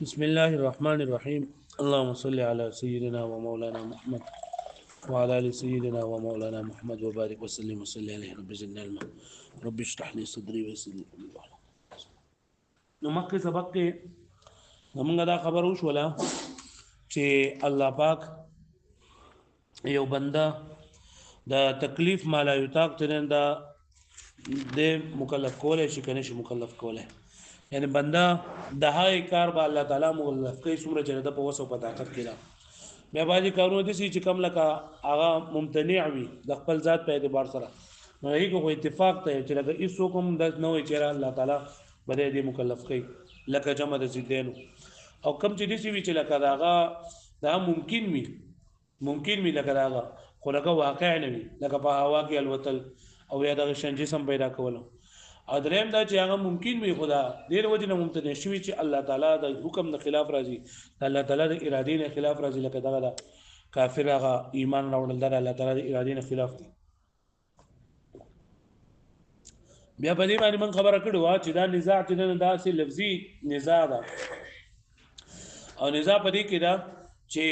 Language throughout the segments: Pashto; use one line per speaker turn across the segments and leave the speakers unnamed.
بسم الله الرحمن الرحيم اللهم صل على سيدنا ومولانا محمد وعلى ال سيدنا ومولانا محمد وبارك وسلم وصلي عليه رب زدنا علما رب اشرح لي صدري ويسر لي امري نو مکه سبق کې موږ دا خبر وشوله چې الله پاک یو بنده د تکلیف مالا یطاق ترنده د مکلف کوله شي کنه شي مکلف کوله یعنی بنده د هغه کار به الله تعالی مکلف کوي څومره چې د په وسو په طاقت کې را بیا باندې کارونه دي چې کم لکه هغه ممتنع وي د خپل ذات په اعتبار سره نو هیڅ کوئی اتفاق ته چې لکه هیڅ کوم د نوې چې الله تعالی بده دې مکلف کوي لکه جمع د زیدینو او کم چې دي چې لکه دا ممکن وي لکه داغه خو لکه واقع نه وي لکه په هوا کې الوتل او یا دغه شان جسم پیدا کول او دریم دا چې هغه ممکن وي خدا ډیر وجه نه ممتنع شوی چې الله تعالی د حکم نه خلاف راځي الله تعالی د ارادې نه خلاف راځي لکه دغه کافر هغه ایمان راوړل در الله تعالی د ارادې نه خلاف دي بیا په دې باندې من خبره کړو چې دا نزاع چې دا سي لفظي نزاع ده او نزاع په دې کې دا چې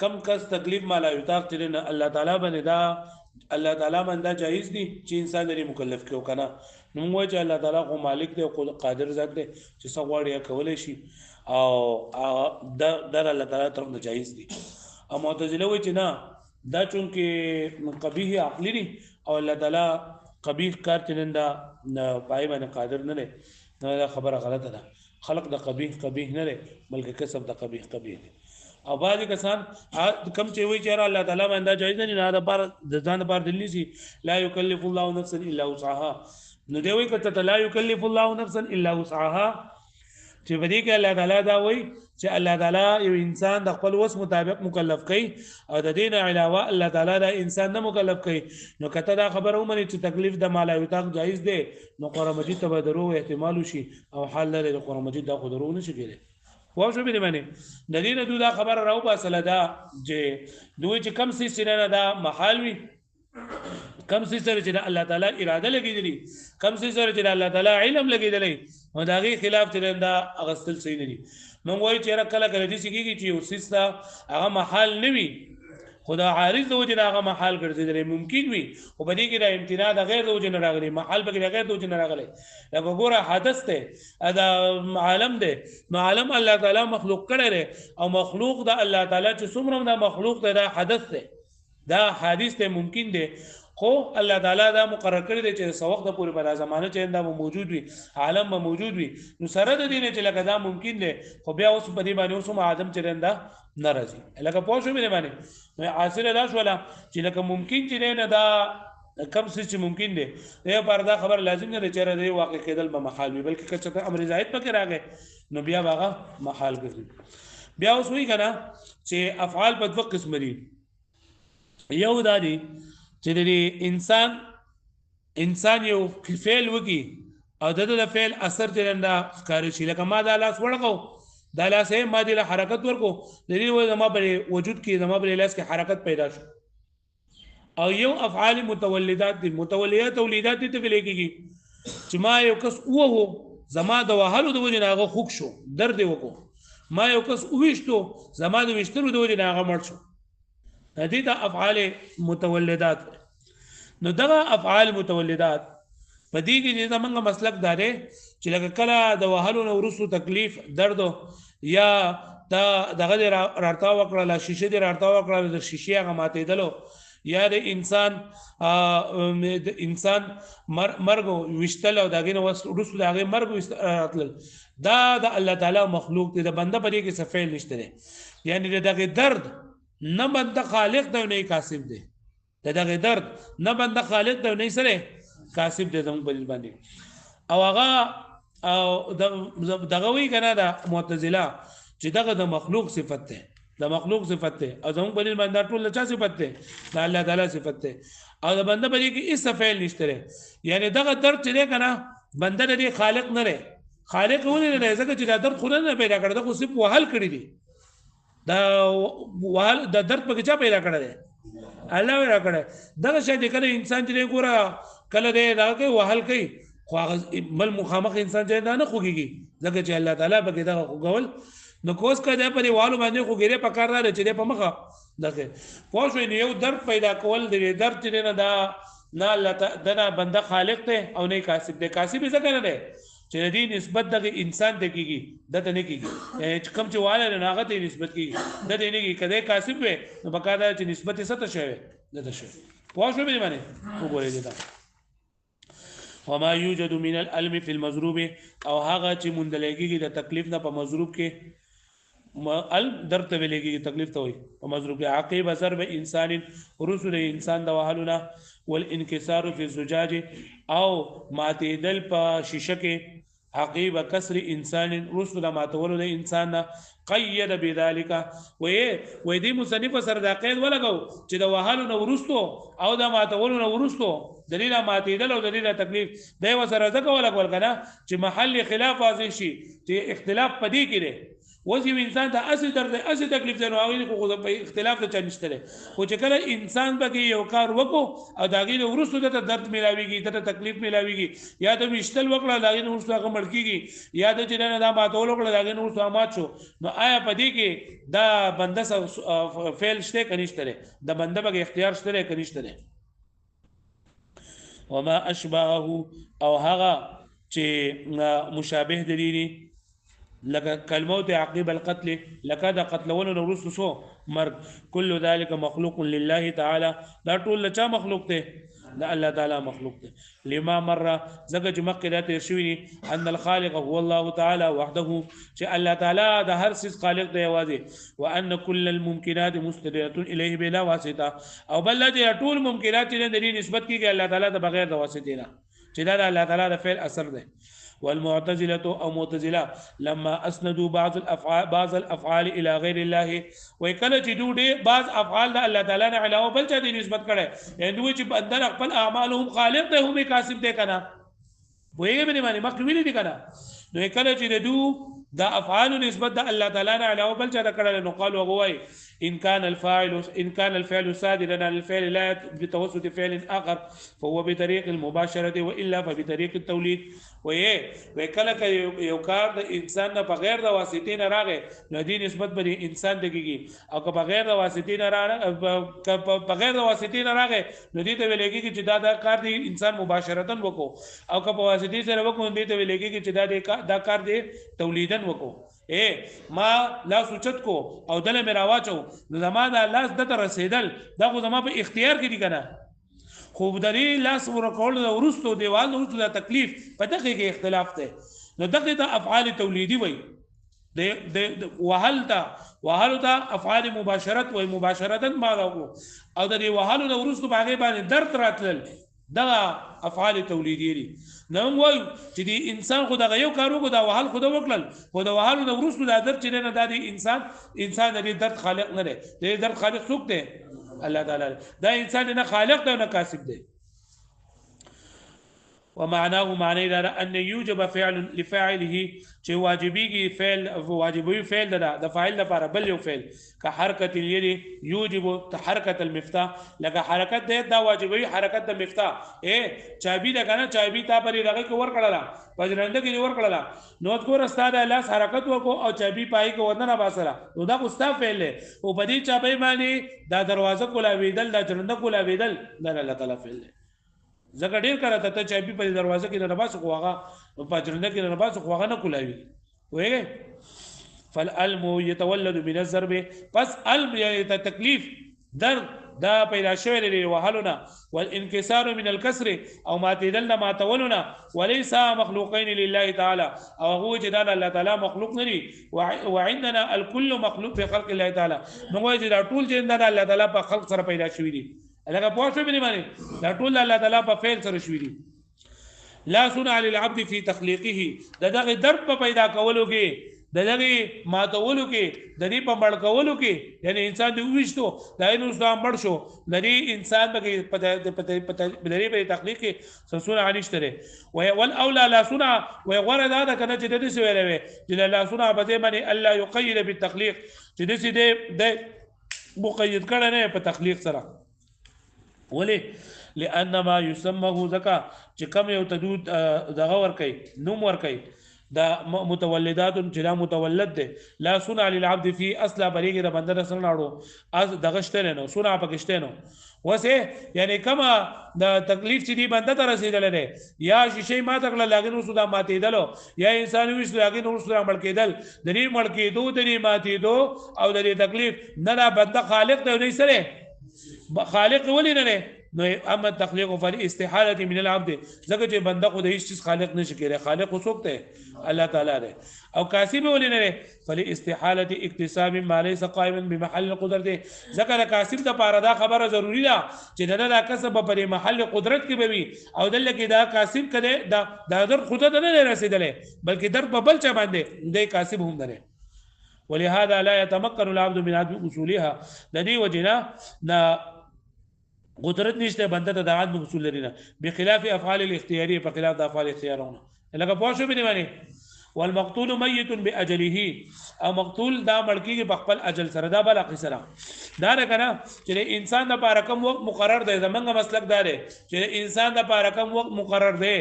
کم کس تکلیف مالا یطاق چې الله تعالی باندې دا الله تعالی باندې جایز دي چې انسان لري مکلف کیو کنه نو موږ چې الله تعالی خو مالک دی او قادر ذات دی چې څو غواړي کولای شي او دا الله تعالی طرف نه جایز دي او معتزله وایي چې نه دا چونکه قبیح عقلی دي او الله تعالی قبیح کار چننده پای باندې قادر نه دی دا خبره غلطه ده خلق د قبیح نه دی بلکې کسب د قبیح دی او بعضی کسان کم چې وی چې الله تعالی باندې جایز نه دا پر د ځان پر دلی سي لا یکلف الله نفسا الا وسعها نو دی وی کته لا یکلف الله نفسا الا وسعها چې بدی کې الله تعالی دا وی چې الله تعالی یو انسان د خپل وس مطابق مکلف کړي او د دین علاوه الله تعالی دا انسان نه مکلف کړي نو کته دا خبره ومني چې تکلیف د مال او تاق جایز دی نو قرآن مجید ته درو احتمال شي او حال لري قرآن مجید دا خو درو نشي کېږي خو شو به معنی د دې نه دا خبر راو باسل دا چې دوی چې کم سي سره دا محال وي کم سي سره چې الله تعالی اراده لګیدلی کم سي سره چې الله تعالی علم لګیدلی او داغي خلاف چې دا اغستل صحیح نه دي مونږ وایي چې کله دې سګيږي چې وسستا هغه محال نه وي خدا عارض د وجه هغه محال ګرځیدل ممکن وي او په دې کې د امتناع د غیر د وجه نه راغلي محال به غیر د وجه نه راغلي لکه ګوره حدث ته دا عالم ده نو عالم الله تعالی مخلوق کړي او مخلوق د الله تعالی چې څومره د مخلوق ته دا حدث ده دا حادث ته ممکن ده خو الله تعالی دا مقرر کړی دی چې سوق د پوری په زمانه چې دا موجود وي عالم به موجود وي نو سره د دې چې لکه دا ممکن دی خو بیا اوس په دې باندې اوس آدم چې رنده ناراضي لکه پوه شو مې باندې نو حاصل دا شو چې لکه ممکن چې نه دا کم څه چې ممکن دی دا پردا خبر لازم نه چې را دی واقع کېدل به محال وي بلکې کچته امر زائد پکې راغی نو بیا هغه محال ګرځي بیا اوس وی کنه چې افعال په دوه قسم دي یو دا دي چې د انسان یو فعل وکي او د فعل اثر چرنده ښکار شي لکه ما دا لاس وړغو دا لاس ما د حرکت ورکو د دې وجه ما په وجود کې زما په لاس کې حرکت پیدا شو او یو افعال متولدات دي متولدات تولیدات دي ته لیکيږي چې ما یو کس وو زما د وهلو د وجه هغه خوښ شو درد وکړو ما یو کس وښتو زما د وښترو د وجه هغه مړ شو دې دا افعال متولدات نو دغه افعال متولدات په دې کې زمونږ مسلک داره چې لکه کله د وهلو نو ورسو تکلیف درد یا دا دغه رارتا وکړه شیشه دې رارتا وکړه د شیشه هغه ماته دلو یا د انسان مرګ وشتل او دغه نو ورسو دغه مرګ وشتل دا د الله تعالی مخلوق دې د بنده په دې کې صفیل نشته یعنی دغه درد نه بنده خالق دی نه کاسب دی دغه درد نه بنده خالق دی نه سره کاسب دی زموږ په باندې او هغه دغه وی کنه دا معتزله چې دغه د مخلوق صفت ده د مخلوق صفت ده او زموږ په باندې ټول چا صفت ده د الله تعالی صفت ده او د بنده په دې کې هیڅ فعل نشته یعنی دغه درد چې ده کنه بنده د خالق نه لري خالق ونه نه ځکه چې دا درد خو نه پیدا کړ دا خو صرف وهل کړی دی دا وهل د درد په کې چا پیدا کړی دی الله پیدا کړی دغه شی د کله انسان چې ګوره کله دی دا کوي وهل کوي خو بل مخامخ انسان چې دا نه خوږي ځکه چې الله تعالی په کې دا خوګول نو کوس کده په دیوالو باندې خو ګیره پکار را چې په مخه دغه پوه شو نو یو درد پیدا کول د درد چې نه دا نه الله دنا بنده خالق ته او نه کاسب دی کاسب څه کنه دی چې دې نسبت د انسان ته کیږي دته نه کیږي چې کوم چې واله نه هغه ته نسبت کیږي د دې نه کیږي کده کاسب وي نو بقاعده چې نسبت یې ست شوی دته شوی پوه شو به معنی وګورئ دا وما يوجد من الالم في المضروب او هغه چې مندلګي د تکلیف نه په مضروب کې الم درته ویلېږي تکلیف ته وي په مضروب کې عقيب ضرب انسان رسل انسان د وهلونه والانكسار في الزجاج او ماتېدل په شیشه کې عقيب كسر انسان رسل ماتول د انسان قید بذلك وې دې مصنف سره دا قید ولګو چې د وهلونه ورستو او د ماتولونه ورستو دلیل ماتېدل او دلیل تکلیف دی وسره ځکه ولګول کنه چې محل خلاف واضح شي چې اختلاف پدې کې دی وځي انسان ته اصل درد اصل تکلیف دی نو هغه خو په اختلاف ته چنيشته خو چې کله انسان به یو کار وکړو او داګې ورستو ته درد ملاويږي ته تکلیف ملاويږي یا ته مشتل وکړه داګې ورستو هغه مړکیږي یا ته چې نه دا ماتول وکړه داګې ورستو مات شو نو آیا پدې کې دا بنده فعل شته کنيشته د بنده به اختیار شته کنيشته وما اشبهه او هغه چې مشابه دي لکه کلموت عقب القتل لکه دا قتلون ورسو سو مرګ كل ذلك مخلوق لله تعالی دا ټول لچا مخلوق ته دا الله تعالی مخلوق ته لما مره زګه چې مخکې دا تیر شوی ان الخالق هو الله تعالی وحده چې الله تعالی د هر څه خالق دی یوازې وان كل الممكنات مستدره الیه بلا واسطه او بل چې ټول ممکنات د دې نسبت کیږي الله تعالی د بغیر د واسطې نه چې دا الله تعالی د فعل اثر دی والمعتزله او معتزله لما اسندوا بعض الافعال الى غير الله وکله چې دوی بعض افعال د الله تعالی نه علاوه بل څه دي نسبت کړي یعنی دوی چې بندر خپل اعمالهم خالق ته هم کاسب دي کنه وایي به معنی مخکې ویل دي کنه نو کله چې دوی دا افعال نسبت د الله تعالی نه علاوه بل څه کړل نو قالوا غوي ان كان الفعل صادرا عن الفعل لا بتوسط فعل اخر فهو بطريق المباشره والا فبطريق التوليد وکله یو کار د انسان نه بغیر د واسطې نه راغی نو دې نسبت به انسان دګي او که بغیر د واسطې نه راغی نو دې ته ویلېږي چې دا کار دی انسان مباشرتا وکړو او که په واسطې سره وکړو دې ته ویلېږي چې دا کار دی تولیدن وکړو ما لاس اوچت کو او دله مې راواچو نو زما دا لاس دته رسیدل دا خو زما په اختیار کې دي کنه خو درې لاس ورکول د ورستو دیوال ورستو د تکلیف په دغه کې اختلاف ده نو دغه ته افعال تولیدي وای د وهلتا افعال مباشرت وای مباشرتا ما راو او د وهلو د ورستو باغې باندې درد راتل دا افعال تولیدي دي نو وای چې دی انسان خو دغه یو کارو کو دا وهل خو دا وکړل خو دا وهلو د ورستو د درد چې نه د انسان د درد خالق نه دی د درد خالق څوک دی الله تعالی دا انسان نه خالق دی نه کاسب دی ومعناه معنی دا ان يوجب فعل لفاعله چې واجبيږي فعل د فاعل لپاره بل یو فعل که حرکت اليد يوجب حرکت المفتاح لکه حرکت دا واجبوي حرکت د مفتاح چابي دا کنه چابي تا پرې دغه کې ور کړلا پجرنده کې ور کړلا نو کو رستا د لاس حرکت وکړو او چابي پای کې ودنه باسره نو دا استاد فعل او په دې چابي باندې دا دروازه کولا ویدل دا چرنده کولا ویدل دا الله تعالی فعل زګ ډیر کړه ته چابي په دروازه کې نه باسه خوغه په چرنده کې نه باسه خوغه نه کولاوي وایي فالالم يتولد من الضرب پس علم یا تکلیف درد دا پیدا شوی دی وهلنا والانكسار من الكسر او ماتیدل ماتولنا وليس مخلوقين لله تعالى او هو جدال الله تعالی مخلوق نه دي وعندنا الكل مخلوق في خلق الله تعالی نو وایي دا ټول چې الله تعالی په خلق سره پیدا شوی دي لکه پوه شو باندې دا ټول الله تعالی په فعل سره شوی دي لا صنع للعبد في تخليقه دغه درد په پیدا کولو کې دغه ماتولو کې د دې په مړ کولو کې یعنی انسان دی وښتو دا نو ځم مړ شو د دې انسان په په تخلیق کې صنع نشته والاولى لا صنع وغرض هذا کنه چې د دې سویلوي چې لا صنع په دې باندې الله يقيد بالتخليق چې دې مقید کړه نه په تخلیق سره ولې لانما يسمى ذکا چې کم یو تدود دغه ور کوي نوم ور کوي دا متولدات چې دا متولد ده لا صنع للعبد فی اصلا بریګه د بنده سره ناړو از دغشته نه صنع پکشته نو وسه یعنی کما د تکلیف چې دی بنده ته رسیدل نه یا شیشه ما تکله لاګن وسو دا ماتېدل یا انسان وښ لاګن وسو مړ کېدل د دې مړ کېدو د دې ماتېدو او د دې تکلیف نه دا بنده خالق دی نه سره خالق ولې نه نو اما تخلیق فل استحاله من العبد زکه چې بنده خو د هیڅ چیز خالق نشي کېږي خالق وسوک ته الله تعالی دی او کاسب ولې نه فل استحاله اکتساب ما ليس قائما بمحل القدرت ذکر کاسب ته پاره دا خبره ضروری ده چې دا کسب په محل قدرت کې بوي او دلته کې دا کاسب کده دا در خود ته نه رسیدلې بلکې در په بل چا باندې د کاسب هم نه ولهذا لا يتمكن العبد من اصولها د دې وجنه قدرت نشته بنده ته د عدم اصول لري نه بخلاف افعال الاختياريه په خلاف د افعال اختیارونه لکه پوه شو به معنی والمقتول ميت باجله او مقتول دا مړکیږي په خپل اجل سره دا بل قصره دا نه کنه چې انسان د لپاره کوم وخت مقرر دی زمونږ مسلک دا دی چې انسان د لپاره کوم وخت مقرر دی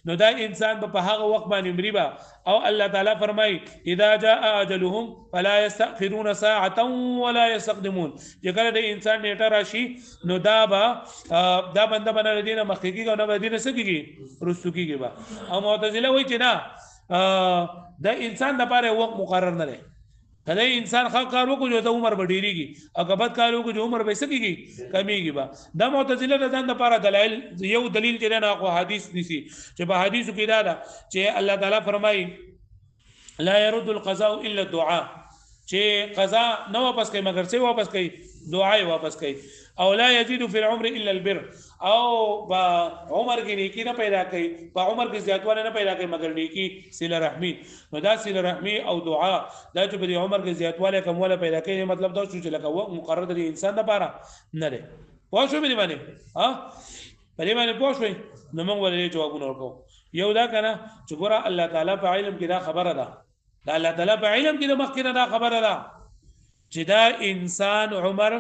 نو دا انسان په هغه وخت باندې مری با او الله تعالی فرمای اذا جاء اجلهم فلا يستأخرون ساعه ولا يستقدمون چې کله د انسان نیټه راشي نو دا بنده باندې دینه مخکېږي او نه دینه سکیږي رسو کیږي با او معتزله وایي چې نه د انسان د لپاره وخت مقرر نه دی کله انسان خو کار وکړي د عمر بډیریږي او کبد کار وکړي عمر به سکیږي کمیږي با د معتزله د ځان لپاره دلایل یو دلیل چې نه خو حدیث نسی چې په حدیثو کې دا ده چې الله تعالی فرمایي لا يرد القضاء الا الدعاء چې قضا نه واپس کوي مگر څه واپس کوي دعا واپس کوي او لا يزيد في العمر الا البر او با عمر کې نیکی نه پیدا کوي په عمر کې زیاتواله نه پیدا کوي مگر نیکی صله رحمی نو دا صله رحمی او دعا دا چې په عمر کې زیاتواله کومواله پیدا کوي مطلب دا چې لکه مقرر دی انسان لپاره نه دی پوه شو به باندې ها په دې باندې پوه شو نو موږ ولې جوابونه ورکو یو دا کنه چې ګوره الله تعالی په علم کې دا خبره ده دا الله تعالی په علم کې د مخکې دا خبره ده چې دا انسان عمر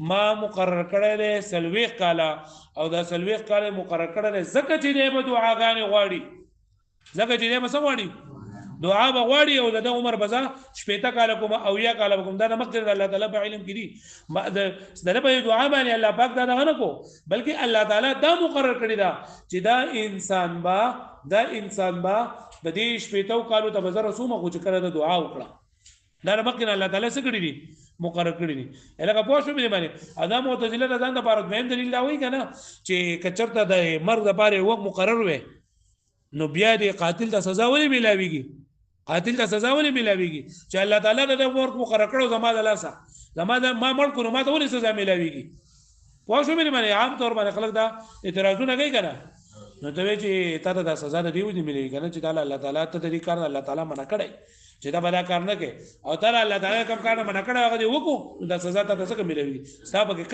ما مقرر کړی دی سلويخ کاله او دا سلويخ کاله مقرر کړی دی ځکه چې دی به دعاګانې غواړي ځکه چې دی به څه غواړي دعا به غواړي او د عمر بزا شپېته کاله کوم او یا کاله کوم دا مخکې د الله تعالی په علم کې دي د په دعا باندې الله پاک دا نه کو بلکې الله تعالی دا مقرر کړی دا چې دا انسان با د دې شپېته کالو ته بزر رسومه خو چې کړه د دعا وکړه دا مخکې الله تعالی څه کړی دي مقرر کړی دي الګه پوه شو به باندې ادم معتزله د ځان د بارد مهم دلیل دا وایي کنه چې کچرته د مرګ د باره وخت مقرر وي نو بیا د قاتل ته سزا ولې ملاويږي قاتل ته سزا ولې ملاويږي چې الله تعالی د وخت مقرر کړو زما د لاسه زما د ما مړ کو نو ما ته ولې سزا ملاويږي پوه شو به باندې عام طور باندې خلک دا اعتراضونه کوي کنه نو ته چې تا ته د سزا د دیو دي ملي کنه چې الله تعالی ته د دې کار الله تعالی منع کړی چې دا بلا کار نه کوي او تعالی الله تعالی کوم کار منع کړی هغه دی وکړو دا سزا ته څه ملوي صاحب کې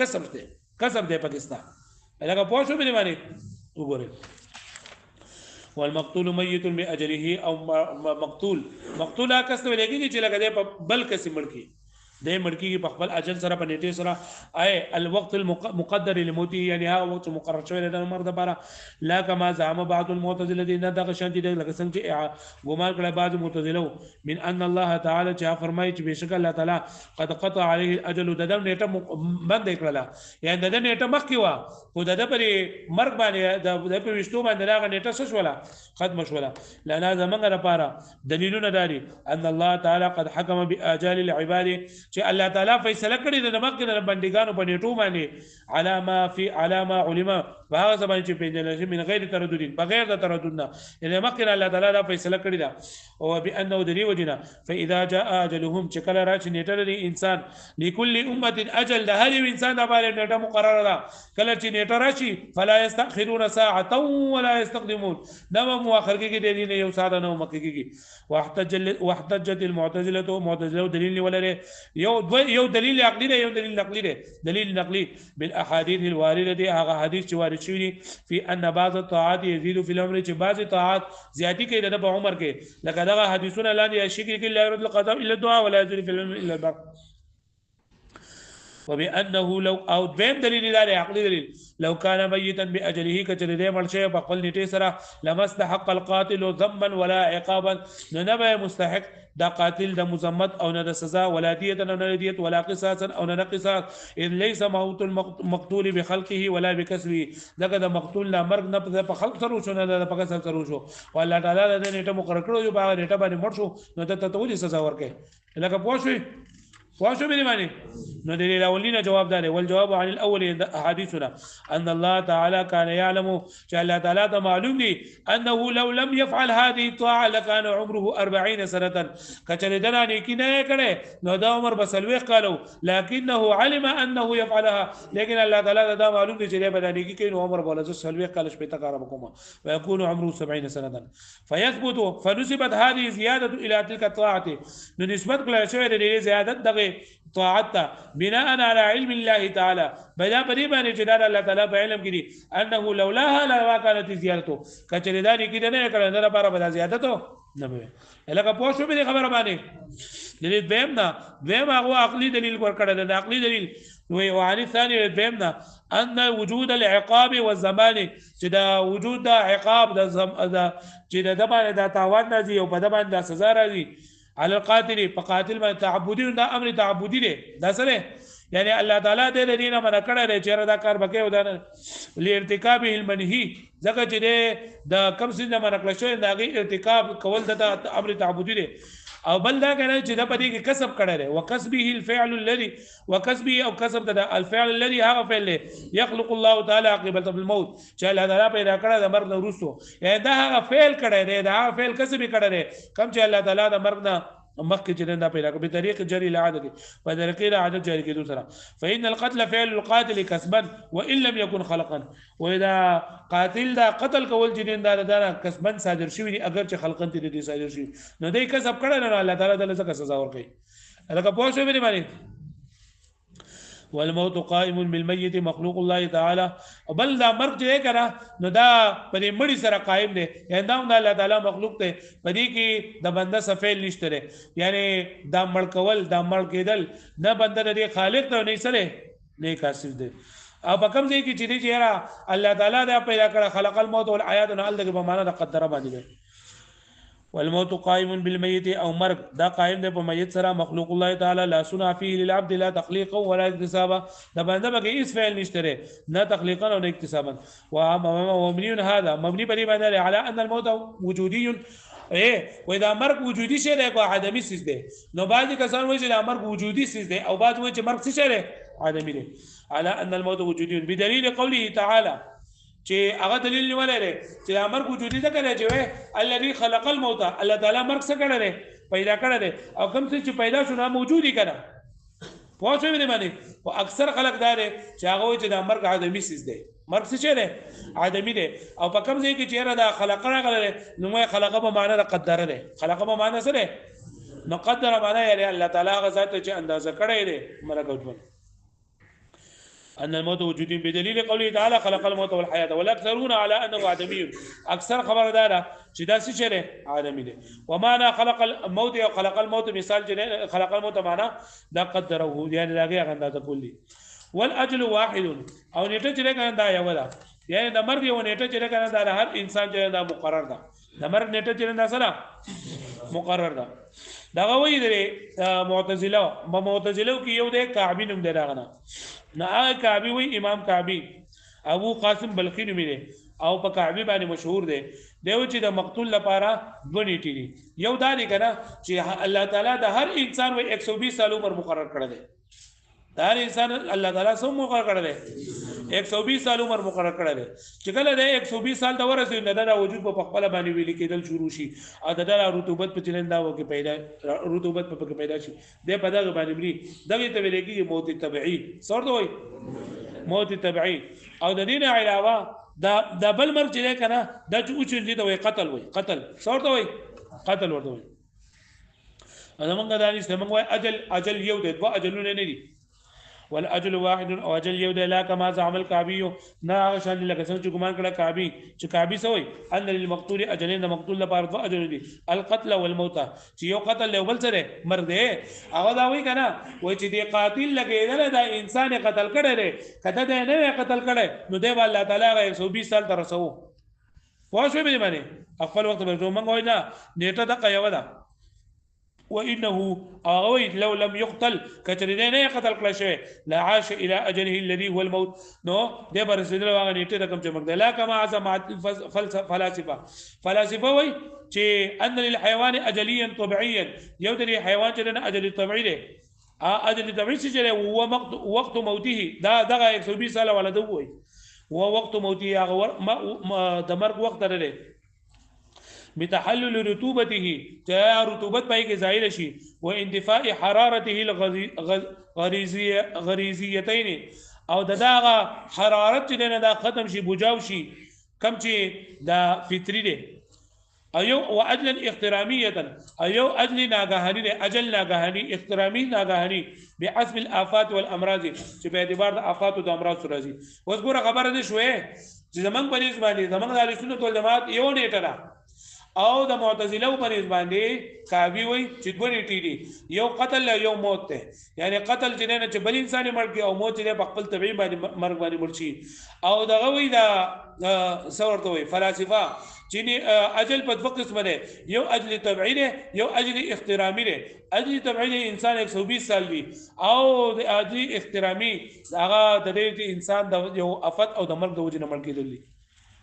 کسب دی پاکستان هغه پوه شو به باندې وګوره والمقتول ميت باجله او مقتول کس ته لګي چې لګي په بل کس مړکی د مړکی په خپل اجل سره په نیټه سره اي الوقت المقدر لموته يعني هغه وخت مقرر شوی د عمر د لپاره لا کما زعم بعض المعتزله الذين دغه شانتي د لکه څنګه چې ګمان کړه بعض معتزله من ان الله تعالی چې فرمایي چې بشک الله تعالی قد قطع عليه الاجل د نیټه بند کړله یعنی د نیټه مخ کی وا خو د پر مرګ باندې د په وشتو باندې راغ نیټه څه شولا ختم شولا لنا زمنګ لپاره دلیلونه داري ان الله تعالی قد حكم باجال العباد چې الله تعالی فیصله کړی د مکه د بندګانو په نیټو باندې علامه علما هغه زمانه چې پیژنل شي من غیر تردد بغیر د تردد نه یعنی مکه الله تعالی دا فیصله کړی دا او بانه دری وجنا فاذا جاء اجلهم چې کله راشي نیټه د انسان لكل امه اجل د هر انسان لپاره نیټه مقرره ده کله چې نیټه راشي فلا يستاخرون ساعه ولا يستقدمون دا مؤخر کې د دې یو ساده نه مکه کې واحتجت المعتزله دلیل ولله یو دلیل عقلی دی یو دلیل نقلی دی دلیل نقلی بالاحاديث الوارده هغه حدیث چې وارد شوی فی ان بعض الطاعات يزيد في الامر چې بعض طاعات زیاتی کوي د عمر کې لکه دغه حدیثونه لاندې شکل کې لا يرد القضاء الا الدعاء ولا يزيد في العلم الا البر وبانه لو او بهم دلیل دار عقلی دلیل لو كان ميتا باجله کچره دې مړ شي په خپل نیټه سره لمستحق القاتل ذنبا ولا عقابا نه مستحق دا قاتل د مزمت او نه د سزا ولا دیت نه دیت ولا قصاص او نه قصاص اذ ليس موت المقتول بخلقه ولا بكسبه دغه د مقتول لا مرګ نه په خلق سره شو نه په کسب سره شو والله تعالی د نیټه مقرر کړو یو په نیټه باندې مړ شو نو ته ولې سزا ورکې لکه پوښوي به معنی نو دلیل اولینه جواب دار والجواب عن الاول احاديثنا ان الله تعالى كان يعلم چې الله تعالی ته معلوم دي انه لو لم يفعل هذه الطاعه لكان عمره 40 سنه کچره دنا نیکی نه کړي نو دا عمر بسلوي قالو لكنه علم انه يفعلها لیکن الله تعالی دا معلوم دي چې به نیکی کوي نو عمر بوله سلوي قال شپه تکار وکوم ويكون عمره 70 سنه فيثبت فنسبت هذه زياده الى تلك الطاعه نسبت کله شوی د زیادت دغه طاعت بناء على علم الله تعالى بدا پدې باندې چې دا الله تعالی په علم کې دي انه لولاها لما كانت زيادته کچره دا نه کېده نه کړه نه لپاره به زیادته نه وي لکه پوښتنه به خبره باندې دلیل بهم هغه عقلي دلیل ورکړه د عقلي دلیل وعن الثاني بهمنا ان وجود العقاب والزمان چې دا وجود د عقاب د چې د باندې د تاوان راځي او په د باندې د سزا راځي على القاتل فقاتل ما تعبدي دا امر تعبدي دی دا سره یعنی الله تعالی دې دینه منع کړی دی چې دا کار وکړي ودان لارتکابه المنهي ځکه چې د کم سین منع کړی شوی دا غي ارتکاب کول د امر تعبدي دی او بل دا کنه چې د پدې کې کسب کړی دی وکسبه الفعل الذي وکسبه او کسب د الفعل الذي هغه فعل يخلق الله تعالی عقبه الموت چې الله تعالی پیدا کړی د مرګ نه وروسته یعنی دا هغه فعل کړی دی دا هغه فعل کسب کړی دی کوم چې الله تعالی د مرګ نه مخکې چې دا پیدا کوي په طریق جری العاده په طریقې العاده جاری کېدو سره فإن القتل فعل القاتل كسبا وإن لم يكن خلقا واذا قاتل دا قتل کول جنین دا کسبا صادر شوی دی اگر چې خلقن ته دي صادر شي نو دای کسب کړه نه الله تعالی دله څخه سزا ورکړي لکه پوښتنه به باندې والموت قائم بالميت مخلوق الله تعالى بل دا مرګ چې کړه نو دا پرې مړی سره قائم دی یعنی دا الله تعالی مخلوق ته پدې کې د بنده سفیل نشته یعنی دا مړ کول دا مړ کېدل نه بنده د خالق ته نه سره نه کاسب دی او په کوم ځای کې چې دی چې الله تعالی دا پیدا کړ خلق الموت والحیات نو ال دغه په معنا د قدره باندې والموت قائم بالميت او مرګ دا قائم دی په میت سره مخلوق الله تعالی لا صنع فيه للعبد لا تخليقا ولا اكتسابا دا بنده به هیڅ فعل نشته نه تخليقا او نه اکتسابا ومبني هذا مبني باندې على ان الموت وجودي واذا مرګ وجودي شی دی او عدمي سیز دی نو بعضی کسان وایي چې دا مرګ وجودي سیز دی او بعض وایي چې مرګ څه شی دی عدمي دی على ان الموت وجودي بدليل قوله تعالى چې هغه دلیل ولري چې امر وجودي څه کوي چې الذي خلق الموت الله تعالی مرګ څه کړی پیدا کړی او کوم څه چې پیدا شونه موجودي کړه پوه شئ باندې او اکثر خلک دار چې هغه چې د مرګ عدمي سیز دی مرګ څه دی عدمي دی او په کوم ځای کې چې را د خلق راغلی نو ما خلقه په معنا د قدر دی خلقه په معنا سره نو قدر معنا یې الله تعالی هغه ذات چې اندازه کړی دی مرګ او أن الموت وجودي بدليل قوله تعالى خلق الموت والحياة والأكثرون على أنه عدمي أكثر خبر دارا جدا سشره عدمي ده ومعنى خلق الموت أو خلق الموت مثال جنين خلق الموت معنى لا قدره يعني لا غير عن كله والأجل واحد أو نتجري كان دا يولا يعني دا مرغ يو نتجري كان دا هر إنسان جنين دا مقرر دا مرغ نتجري دا سلا مقرر دا غوي ده معتزله کې یو ده کعبی نوم دی راغنه نه هغه کعبی وی امام کعبی ابو قاسم بلخی نوم دی او په کعبی باندې مشهور دی دیو چې د مقتول لپاره غنیټی دي یو دا دی کنه چې الله تعالی د هر انسان وی 120 سال عمر مقرر کړی دی د هر انسان الله تعالی سم مقرر کړی دی 120 سال عمر مقرر کړی دی چې کله د 120 سال د ورسې نه د وجود په خپل باندې ویل کېدل شروع شي او د رطوبت په چلندا وکي پیدا رطوبت په پیدا شي د په دغه باندې بری دغه ته ویل کېږي موت طبيعي سورته وي موت طبيعي او د دین علاوه دا بل مرګ چې کنه د چوچ دي ته قتل وي قتل سورته وي قتل ورته وي انا موږ دا نشته موږ اجل یو دی دوه اجلونه نه دي والاجل واحد او اجل یو دی لا کما زعم الكعبي نه هغه شان لکه څنګه چې ګمان کړه کعبي چې کعبي سوی ان للمقتول اجلين د مقتول لپاره دوه اجل دي القتل والموت چې یو قتل له بل سره مرګ دی هغه دا وایي کنه وای چې دی قاتل لګیدل دا انسان قتل کړي دی کته دی نه قتل کړي نو دی الله تعالی 120 سال تر رسو پوه شو به باندې خپل وخت به موږ واینا نیټه د قیاوه ده وانه اوي لو لم يقتل كترينه قتل کړی شوی لا عاش الى اجله الذي هو الموت نو د برسیدل واغ نیټه رقم چمک دی لا کما عزم فلسفه وای چې ان للحيوان اجليا طبيعيا یو د حیوان چې اجل طبيعي دی اجل طبيعي چې هو وقت موته دا دغه 120 سال ولده وای هو وقت موته هغه د مرګ وخت لري بتحلل رطوبته جاء رطوبت پای کې زائل شي و اندفاع حرارته الغريزيتين او دغه حرارت چې نه دا ختم شي بوجاو شي کم چې دا فطری دی ایو واجل احتراميه ایو اجل ناګهاني اجل ناګهاني احترامي ناګهاني بحسب الافات والامراض چې په اعتبار د افات او د امراض سره راځي اوس ګوره خبره ده شوې چې زمنګ په نسبت باندې زمنګ د سنت والجماعت یو نیټه ده او د معتزله په نسبت باندې کاوی وای چې دوه نیټې دي یو قتل یو موت ته یعنی قتل چې نه چې بل انسان مړ کی او موت چې په خپل طبيعي باندې مرګ باندې مړ شي او دغه وی دا څورته وي فلسفه چې اجل په دوه قسم ده یو اجل طبيعي ده یو اجل احترامي ده اجل طبيعي انسان 120 سال وي او د اجل احترامي هغه د دې انسان د یو افت او د مرګ د وجې نه مړ کېدل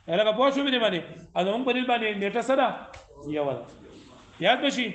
هغه په شو باندې باندې موږ په دې باندې نیټه سره یو یاد بشي